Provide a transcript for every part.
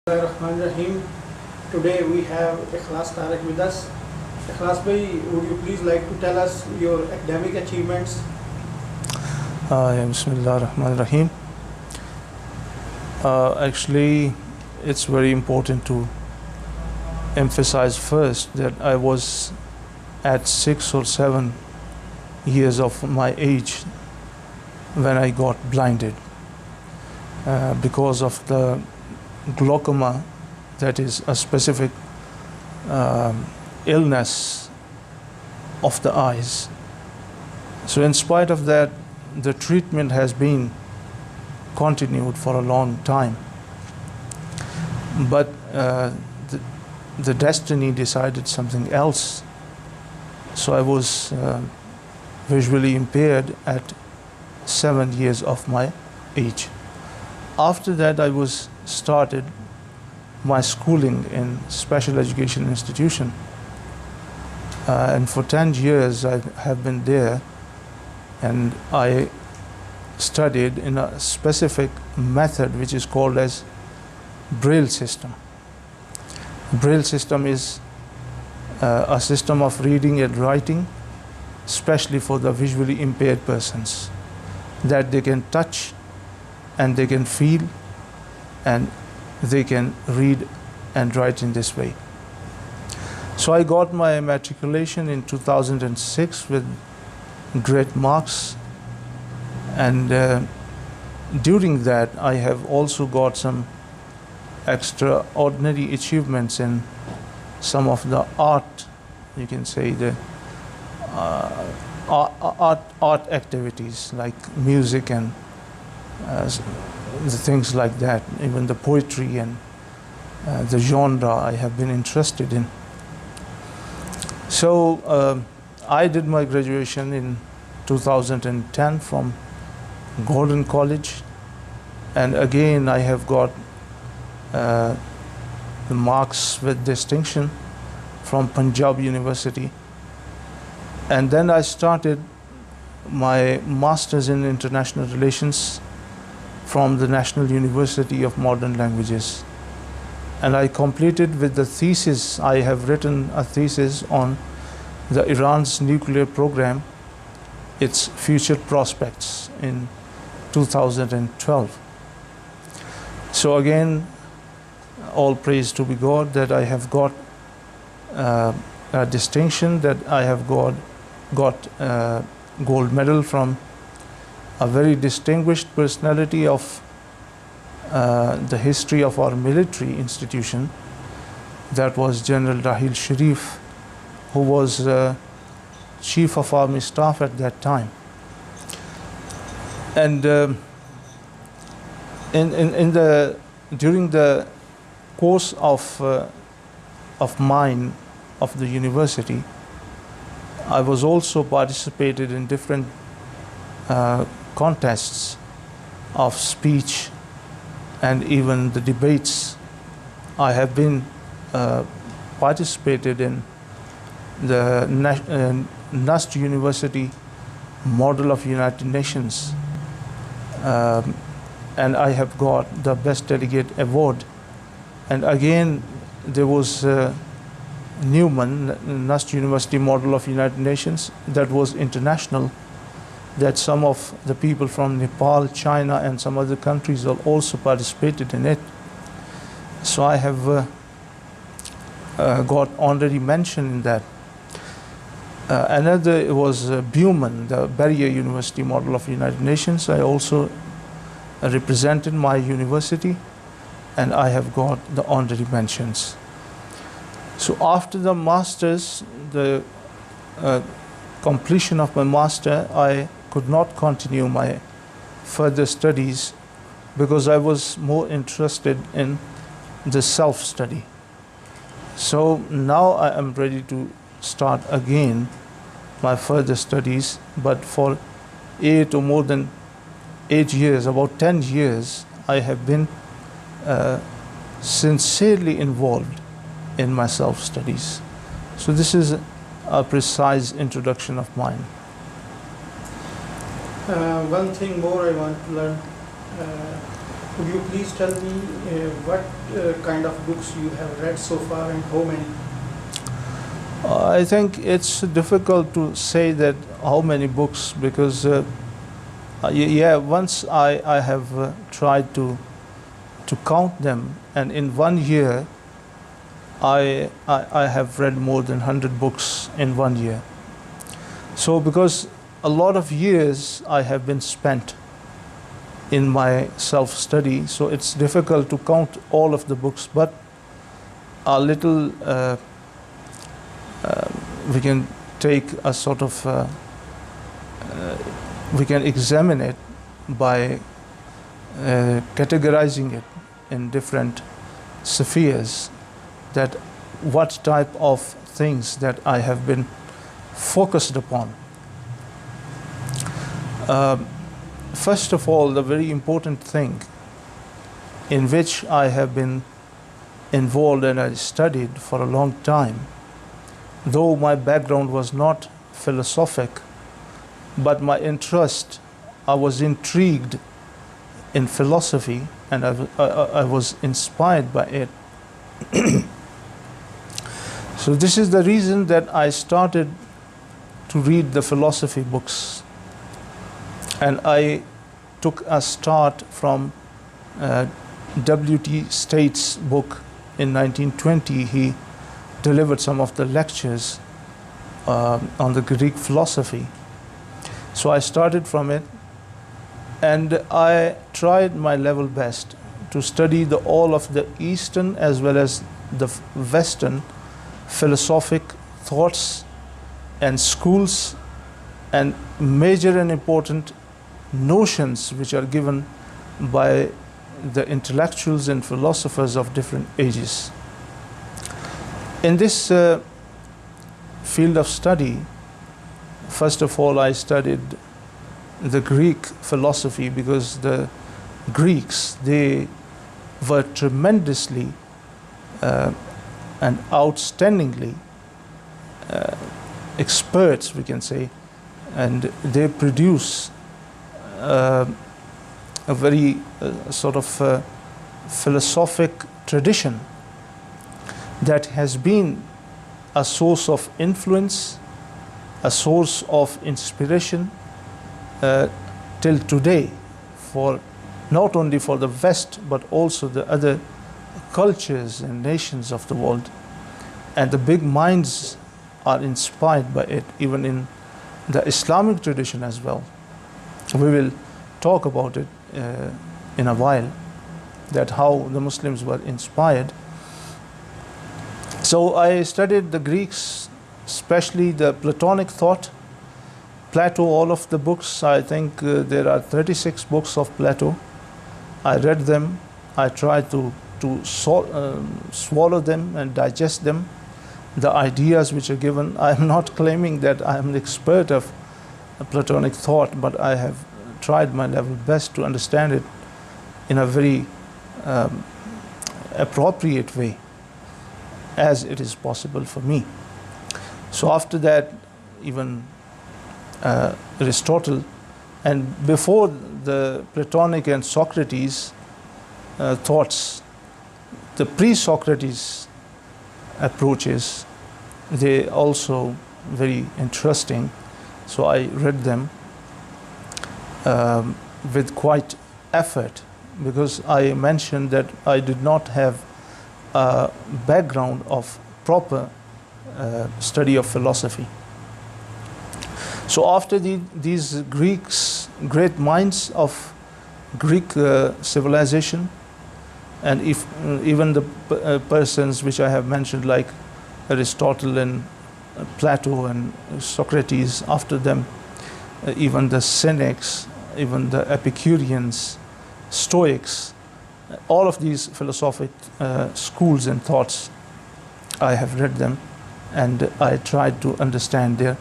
Bismillahirrahmanirrahim. Today we have M.Ikhlas Tariq with us. Ikhlas bhai, would you please like to tell us your academic achievements? Bismillahirrahmanirrahim. Actually, it's very important to emphasize first that I was at 6 or 7 years of my age when I got blinded because of the glaucoma, that is a specific illness of the eyes. So in spite of that, the treatment has been continued for a long time. But the destiny decided something else. So I was visually impaired at 7 years of my age. After that, I was started my schooling in special education institution, and for 10 years I have been there, and I studied in a specific method which is called as Braille system. Braille system is a system of reading and writing, especially for the visually impaired persons, that they can touch and they can feel and they can read and write in this way. So I got my matriculation in 2006 with great marks, and during that I have also got some extraordinary achievements in some of the art, you can say the art activities like music and the things like that, even the poetry and the genre I have been interested in. So I did my graduation in 2010 from Golden College, and again I have got the marks with distinction from Punjab University, and then I started my Masters in International Relations from the National University of Modern Languages, and I completed with the thesis. I have written a thesis on the Iran's nuclear program, its future prospects, in 2012. So again, all praise to be God that I have got a distinction, that I have got gold medal from a very distinguished personality of the history of our military institution. That was General Rahil Sharif, who was Chief of Army Staff at that time. And during the course of mine of the university, I was also participated in different contests of speech and even the debates. I have been participated in the NUST University Model of United Nations, and I have got the Best Delegate Award. And again, there was N.U.M.L, NUST University Model of United Nations, that was international, that some of the people from Nepal, China and some other countries have also participated in it. So I have got honorary mention in that. Another was Buman, the Barrier University Model of United Nations. I also represented my university, and I have got the honorary mentions. So after the masters, the completion of my master, I could not continue my further studies because I was more interested in the self-study. So now I am ready to start again my further studies, but for 8 or more than 8 years, about 10 years, I have been sincerely involved in my self-studies. So this is a precise introduction of mine. One thing more I want to learn. Could you please tell me what kind of books you have read so far and how many? I think it's difficult to say that how many books, because yeah, once I have tried to count them, and in 1 year I have read more than 100 books in 1 year. So because a lot of years I have been spent in my self-study, so it's difficult to count all of the books, but a little we can take a sort of we can examine it by categorizing it in different spheres, that what type of things that I have been focused upon. First of all, the very important thing in which I have been involved and I studied for a long time, though my background was not philosophic, but my interest, I was intrigued in philosophy and I was inspired by it. So this is the reason that I started to read the philosophy books. And I took a start from W.T. State's book in 1920. He delivered some of the lectures on the Greek philosophy. So I started from it, and I tried my level best to study all of the Eastern as well as the Western philosophic thoughts and schools and major and important notions which are given by the intellectuals and philosophers of different ages. In this field of study, first of all, I studied the Greek philosophy, because the Greeks, they were tremendously and outstandingly experts, we can say, and they produce a very sort of philosophic tradition that has been a source of influence, a source of inspiration till today, for not only for the West but also the other cultures and nations of the world. And the big minds are inspired by it, even in the Islamic tradition as well. We will talk about it in a while, that how the Muslims were inspired. So I studied the Greeks, especially the Platonic thought, Plato, all of the books. I think there are 36 books of Plato. I read them. I tried to swallow them and digest them, the ideas which are given. I am not claiming that I am an expert of Platonic thought, but I have tried my level best to understand it in a very appropriate way, as it is possible for me. So after that, even Aristotle, and before the Platonic and Socrates thoughts, the pre-Socrates approaches, they also very interesting. So I read them with quite effort, because I mentioned that I did not have a background of proper study of philosophy. So after these Greeks, great minds of Greek civilization, and if even the persons which I have mentioned, like Aristotle and Plato and Socrates, after them, even the Cynics, even the Epicureans, Stoics, all of these philosophic schools and thoughts, I have read them, and I tried to understand their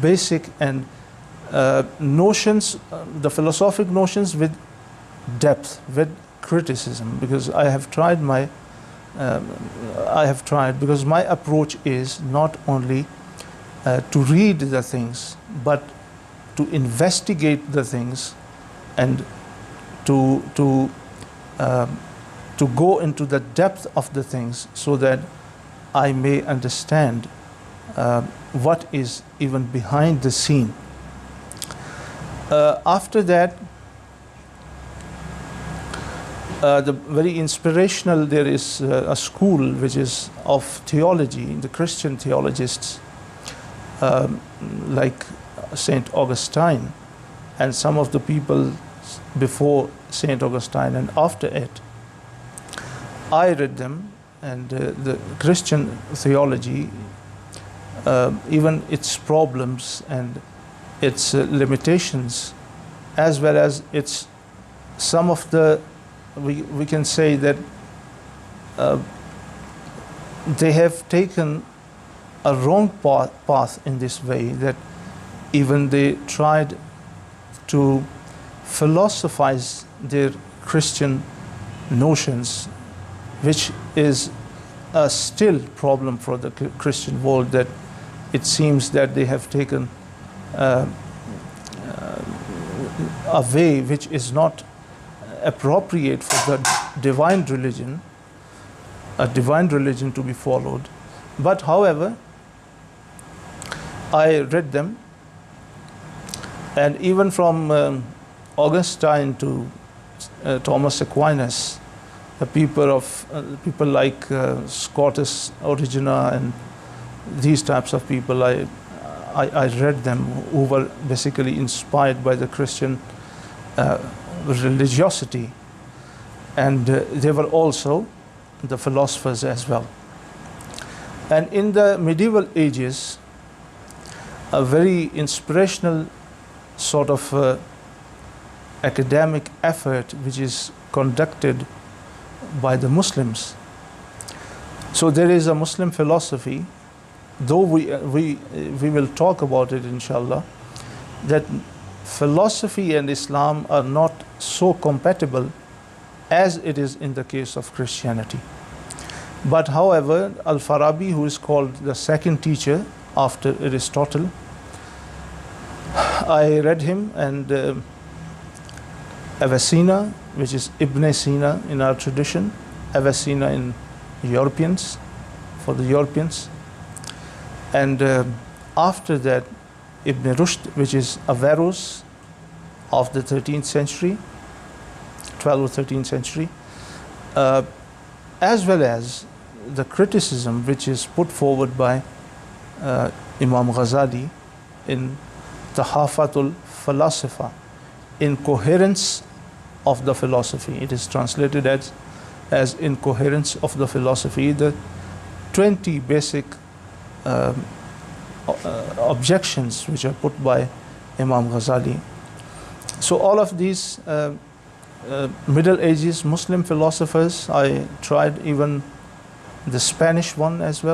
basic and notions, the philosophic notions, with depth, with criticism, because I have tried because my approach is not only to read the things, but to investigate the things and to to go into the depth of the things so that I may understand what is even behind the scene. After that, the very inspirational, there is a school which is of theology, the Christian theologists, like Saint Augustine and some of the people before Saint Augustine and after it. I read them, and the Christian theology, even its problems and its limitations, as well as its some of the, we can say that they have taken a wrong path in this way, that even they tried to philosophize their Christian notions, which is a still problem for the Christian world, that it seems that they have taken a way which is not appropriate for the divine religion, a divine religion to be followed. But however, I read them, and even from Augustine to Thomas Aquinas, the people like Scotus Origena and these types of people, I read them, who were basically inspired by the Christian religiosity, and they were also the philosophers as well. And in the medieval ages, a very inspirational sort of academic effort which is conducted by the Muslims. So there is a Muslim philosophy, though we will talk about it inshallah, that philosophy and Islam are not so compatible as it is in the case of Christianity. But however, Al-Farabi, who is called the second teacher after Aristotle, I read him, and Avicenna, which is Ibn Sina in our tradition, Avicenna in Europeans, for the Europeans, and after that Ibn Rushd, which is Averroes of the 13th century, 12th or 13th century, as well as the criticism which is put forward by Imam Ghazali in Tahafatul Falasifa, Incoherence of the Philosophy. It is translated as Incoherence of the Philosophy, the 20 basic objections which are put by Imam Ghazali. So all of these Middle Ages Muslim philosophers, I tried even the Spanish one as well.